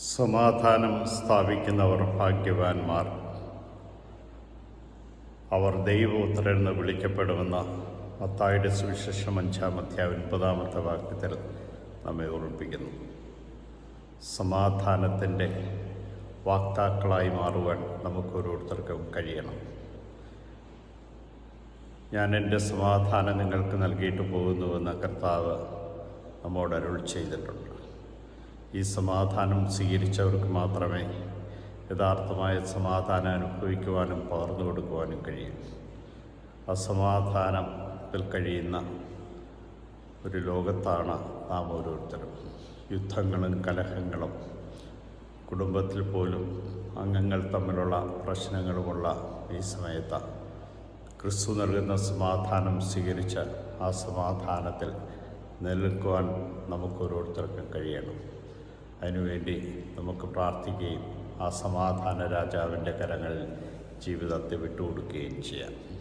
സമാധാനം സ്ഥാപിക്കുന്നവർ ഭാഗ്യവാന്മാർ, അവർ ദൈവപുത്രരെന്ന് വിളിക്കപ്പെടുമെന്ന മത്തായിയുടെ സുവിശേഷം 5-ാം അധ്യായം 9-ാമത്തെ വാക്യത്തിൽ നമ്മെ ഓർമ്മിപ്പിക്കുന്നു. സമാധാനത്തിൻ്റെ വാക്താക്കളായി മാറുവാൻ നമുക്കോരോരുത്തർക്കും കഴിയണം. ഞാൻ എൻ്റെ സമാധാനം നിങ്ങൾക്ക് നൽകിയിട്ട് പോകുന്നുവെന്ന് കർത്താവ് നമ്മോട് അരുൾ ചെയ്തിട്ടുണ്ട്. ഈ സമാധാനം സ്വീകരിച്ചവർക്ക് മാത്രമേ യഥാർത്ഥമായ സമാധാനം അനുഭവിക്കുവാനും പകർന്നു കൊടുക്കുവാനും കഴിയും. അസമാധാനത്തിൽ കഴിയുന്ന ഒരു ലോകത്താണ് നാം ഓരോരുത്തരും. യുദ്ധങ്ങളും കലഹങ്ങളും, കുടുംബത്തിൽ പോലും അംഗങ്ങൾ തമ്മിലുള്ള പ്രശ്നങ്ങളുമുള്ള ഈ സമയത്ത് ക്രിസ്തു നൽകുന്ന സമാധാനം സ്വീകരിച്ച് ആ സമാധാനത്തിൽ നിലനിൽക്കുവാൻ നമുക്കോരോരുത്തർക്കും കഴിയണം. അതിനുവേണ്ടി നമുക്ക് പ്രാർത്ഥിക്കുകയും ആ സമാധാന രാജാവിൻ്റെ കരങ്ങളിൽ ജീവിതത്തെ വിട്ടുകൊടുക്കുകയും ചെയ്യാം.